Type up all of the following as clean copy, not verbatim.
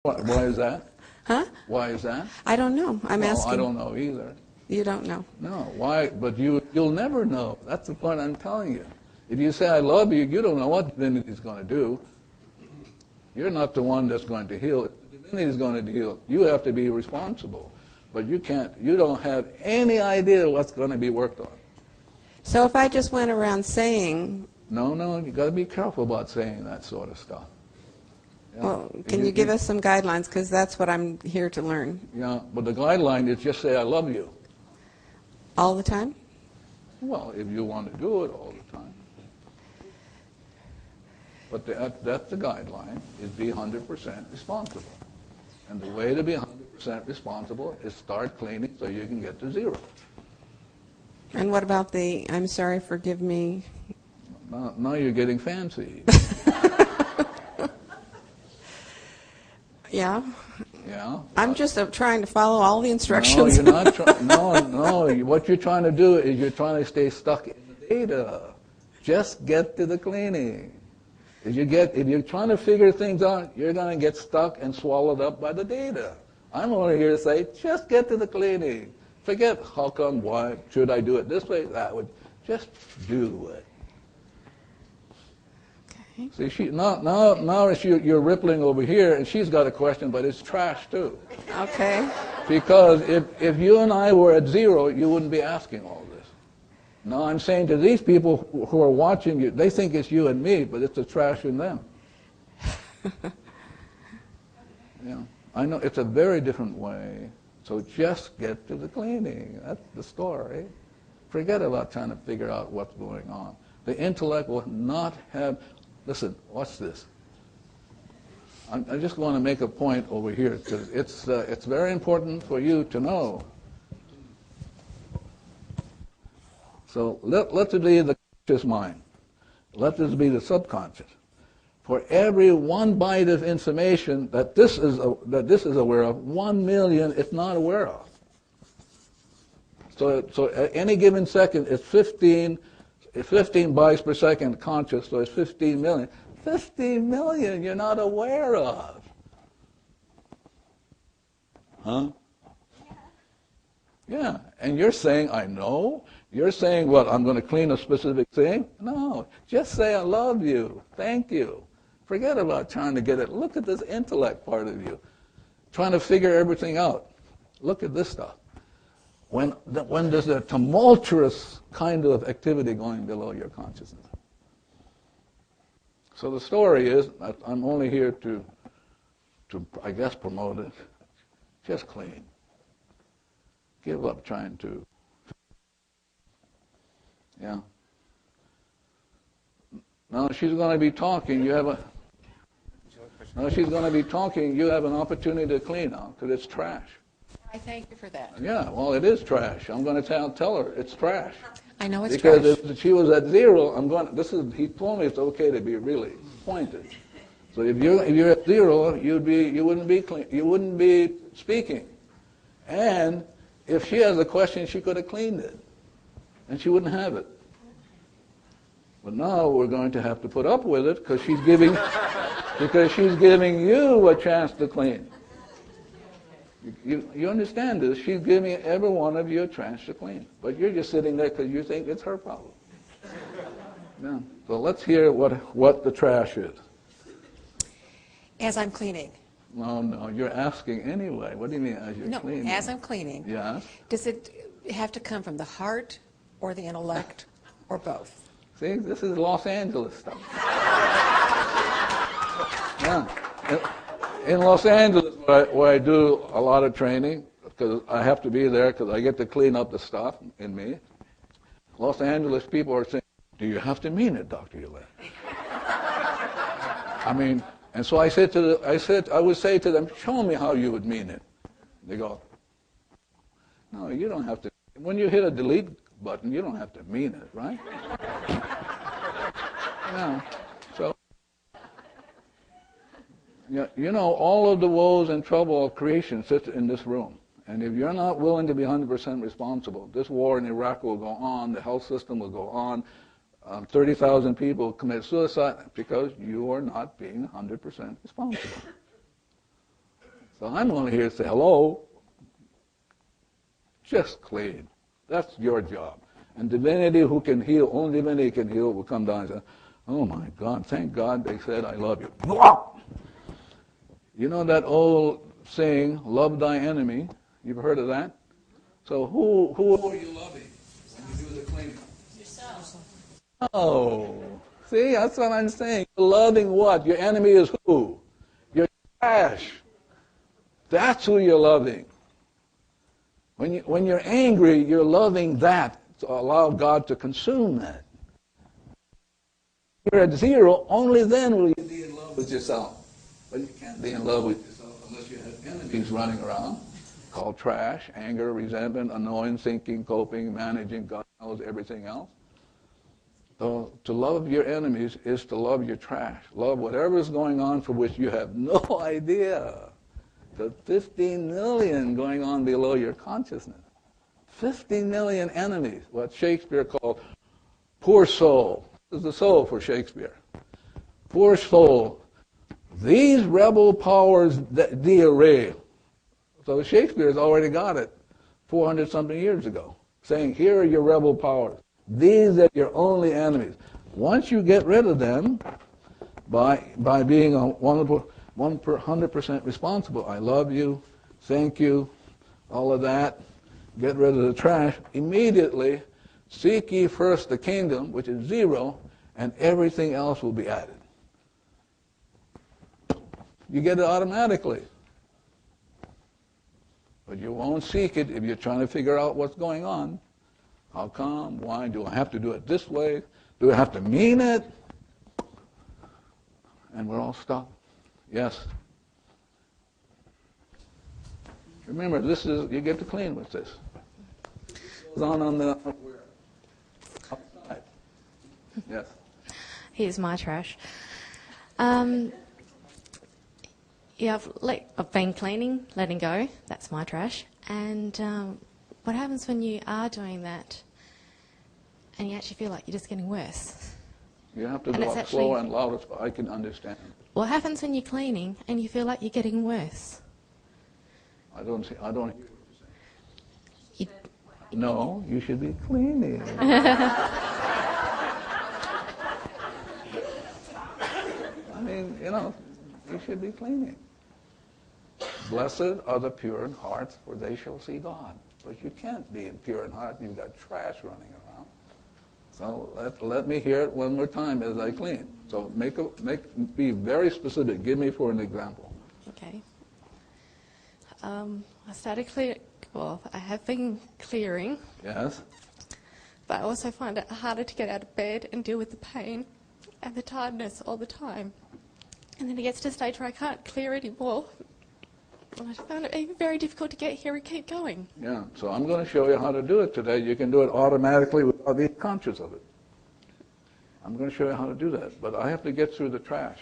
Why is that? Huh? Why is that? I don't know. I'm asking. I don't know either. You don't know? No. Why? But you'll never know. That's the point I'm telling you. If you say, I love you, you don't know what the divinity is going to do. You're not the one that's going to heal. The divinity is going to heal. You have to be responsible. But you don't have any idea what's going to be worked on. So if I just went around saying... No, you got to be careful about saying that sort of stuff. Yeah. Well, can you give us some guidelines? Because that's what I'm here to learn. Yeah, but the guideline is just say, I love you. All the time? Well, if you want to do it all the time. But that's the guideline, is be 100% responsible. And the way to be 100% responsible is start cleaning so you can get to zero. And what about the, I'm sorry, forgive me? Now you're getting fancy. Yeah? Yeah. I'm just trying to follow all the instructions. No, you're not. No. What you're trying to do is you're trying to stay stuck in the data. Just get to the cleaning. If you're trying to figure things out, you're going to get stuck and swallowed up by the data. I'm only here to say, just get to the cleaning. Forget how come, why, should I do it this way, that way. Just do it. Okay. See, now you're rippling over here, and she's got a question, but it's trash too. Okay. Because if you and I were at zero, you wouldn't be asking all this. Now I'm saying to these people who are watching you, they think it's you and me, but it's the trash in them. Yeah, I know it's a very different way. So just get to the cleaning. That's the story. Forget about trying to figure out what's going on. The intellect will not have... Listen, watch this. I just want to make a point over here, because it's very important for you to know. So let it be the conscious mind. Let this be the subconscious. For every one byte of information that this is aware of, 1 million it's not aware of. So at any given second, it's 15 bytes per second conscious, so it's 15 million. 15 million you're not aware of. Huh? Yeah, and you're saying, I know? You're saying, what, I'm going to clean a specific thing? No, just say, I love you, thank you. Forget about trying to get it. Look at this intellect part of you, trying to figure everything out. Look at this stuff. When there's a tumultuous kind of activity going below your consciousness. So the story is, I'm only here to I guess, promote it. Just clean. Give up trying to. Yeah. Now she's going to be talking. Now she's going to be talking. You have an opportunity to clean now, because it's trash. I thank you for that. Yeah, well, it is trash. I'm going to tell her it's trash. I know it's trash. Because if she was at zero, he told me it's okay to be really pointed. So if you're at zero, you wouldn't be clean. You wouldn't be speaking. And if she has a question, she could have cleaned it, and she wouldn't have it. But now we're going to have to put up with it because she's giving you a chance to clean. You understand this? She's giving every one of you a chance to clean. But you're just sitting there because you think it's her problem. Yeah. So let's hear what the trash is. As I'm cleaning. No, you're asking anyway. What do you mean as you're cleaning? No, as I'm cleaning. Yeah. Does it have to come from the heart or the intellect or both? See, this is Los Angeles stuff. Yeah. In Los Angeles, where I do a lot of training, because I have to be there because I get to clean up the stuff in me, Los Angeles people are saying, do you have to mean it, Dr. Holen? I mean, and so I would say to them, show me how you would mean it. They go, no, you don't have to. When you hit a delete button, you don't have to mean it, right? Yeah. So, you know, all of the woes and trouble of creation sits in this room. And if you're not willing to be 100% responsible, this war in Iraq will go on, the health system will go on, 30,000 people commit suicide because you are not being 100% responsible. So I'm only here to say, hello, just clean. That's your job. And divinity who can heal, only divinity can heal, will come down and say, oh my God, thank God they said I love you. You know that old saying, love thy enemy? You've heard of that? So who are you loving when you do the cleaning? Yourself. Oh, see, that's what I'm saying. You're loving what? Your enemy is who? Your trash. That's who you're loving. When you're angry, you're loving that to allow God to consume that. You're at zero, only then will you be in love with yourself. But you can't be in love with yourself unless you have enemies running around called trash, anger, resentment, annoyance, thinking, coping, managing, God knows everything else. So to love your enemies is to love your trash. Love whatever is going on for which you have no idea. The 15 million going on below your consciousness. 15 million enemies, what Shakespeare called poor soul. This is the soul for Shakespeare. Poor soul. These rebel powers thee array. So Shakespeare's already got it 400-something years ago, saying, here are your rebel powers. These are your only enemies. Once you get rid of them, by being 100% responsible, I love you, thank you, all of that, get rid of the trash, immediately seek ye first the kingdom, which is zero, and everything else will be added. You get it automatically. But you won't seek it if you're trying to figure out what's going on. How come? Why? Do I have to do it this way? Do I have to mean it? And we're all stuck. Yes. Remember, this is, you get to clean with this. It's on the outside. Yes. Here's my trash. Yeah, I've been cleaning, letting go. That's my trash. And what happens when you are doing that and you actually feel like you're just getting worse? You have to talk slower and louder so I can understand. What happens when you're cleaning and you feel like you're getting worse? I don't hear what you're saying. No, you should be cleaning. I mean, you should be cleaning. Blessed are the pure in heart, for they shall see God. But you can't be pure in heart. You've got trash running around. So let me hear it one more time as I clean. So be very specific. Give me for an example. Okay. I started clearing. Well, I have been clearing. Yes. But I also find it harder to get out of bed and deal with the pain and the tiredness all the time. And then it gets to a stage where I can't clear anymore. And I found it even very difficult to get here and keep going. Yeah, so I'm going to show you how to do it today. You can do it automatically without being conscious of it. I'm going to show you how to do that, but I have to get through the trash.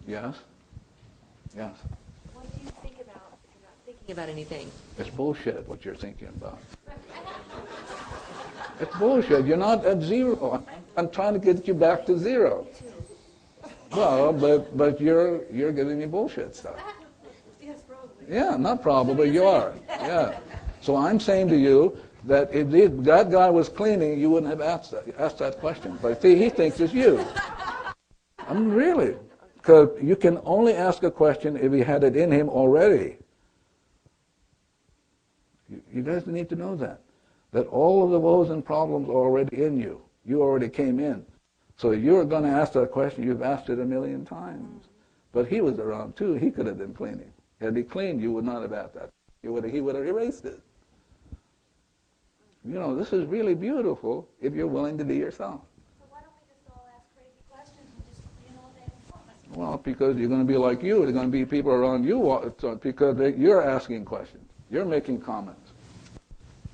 Yes? Yes. What do you think about if you're not thinking about anything? It's bullshit what you're thinking about. It's bullshit. You're not at zero. I'm trying to get you back to zero. Well, but you're giving me bullshit stuff. Yes, probably. Yeah, not probably, you are. Yeah. So I'm saying to you that if that guy was cleaning, you wouldn't have asked that question. But see, he thinks it's you. I mean, really. Because you can only ask a question if he had it in him already. You guys need to know that. That all of the woes and problems are already in you. You already came in. So you're going to ask that question, you've asked it a million times. But he was around too. He could have been cleaning. Had he cleaned, you would not have asked that. He would have erased it. This is really beautiful if you're willing to be yourself. So why don't we just all ask crazy questions and just clean all day and Well, because you're going to be like you. There's going to be people around you because you're asking questions. You're making comments.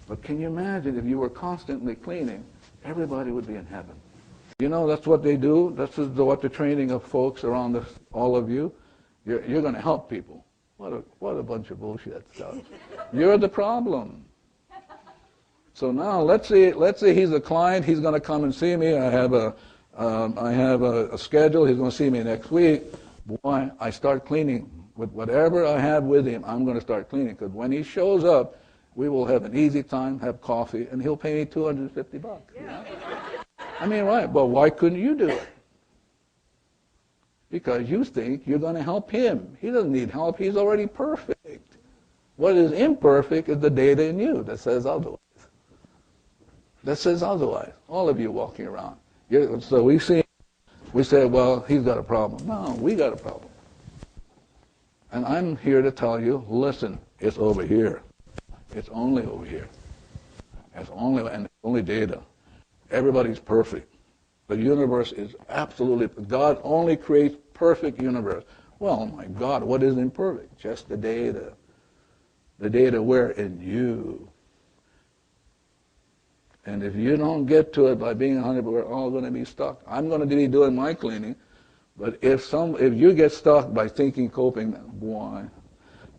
But can you imagine if you were constantly cleaning, everybody would be in heaven. That's what they do. That's what the training of folks around all of you. You're going to help people. What a bunch of bullshit stuff. You're the problem. So now let's say he's a client. He's going to come and see me. I have a I have a schedule. He's going to see me next week. Boy, I start cleaning. With whatever I have with him, I'm going to start cleaning. Because when he shows up, we will have an easy time, have coffee, and he'll pay me $250. Yeah. I mean, right, but why couldn't you do it? Because you think you're going to help him. He doesn't need help. He's already perfect. What is imperfect is the data in you that says otherwise. That says otherwise. All of you walking around. So we say, well, he's got a problem. No, we got a problem. And I'm here to tell you, listen, it's over here. It's only over here. It's only data. Everybody's perfect. The universe is absolutely, God only creates perfect universe. Well, my God, what is imperfect? Just the data. The data where? In you. And if you don't get to it by being 100%, we're all going to be stuck. I'm going to be doing my cleaning, but if you get stuck by thinking, coping, boy,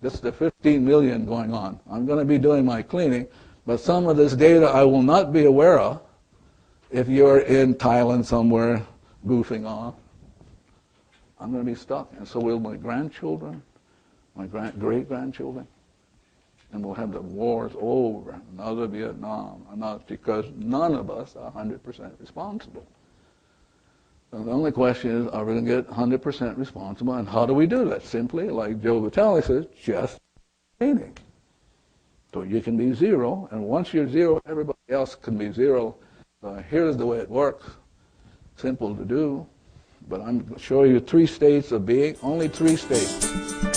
that's the 15 million going on. I'm going to be doing my cleaning, but some of this data I will not be aware of if you're in Thailand somewhere goofing off. I'm going to be stuck, and so will my grandchildren, my great-grandchildren. And we'll have the wars over, another Vietnam, because none of us are 100% responsible. So the only question is, are we going to get 100% responsible, and how do we do that? Simply, like Joe Vitali says, just cleaning. So you can be zero, and once you're zero, everybody else can be zero. Here's the way it works. Simple to do, but I'm going to show you 3 states of being, only 3 states.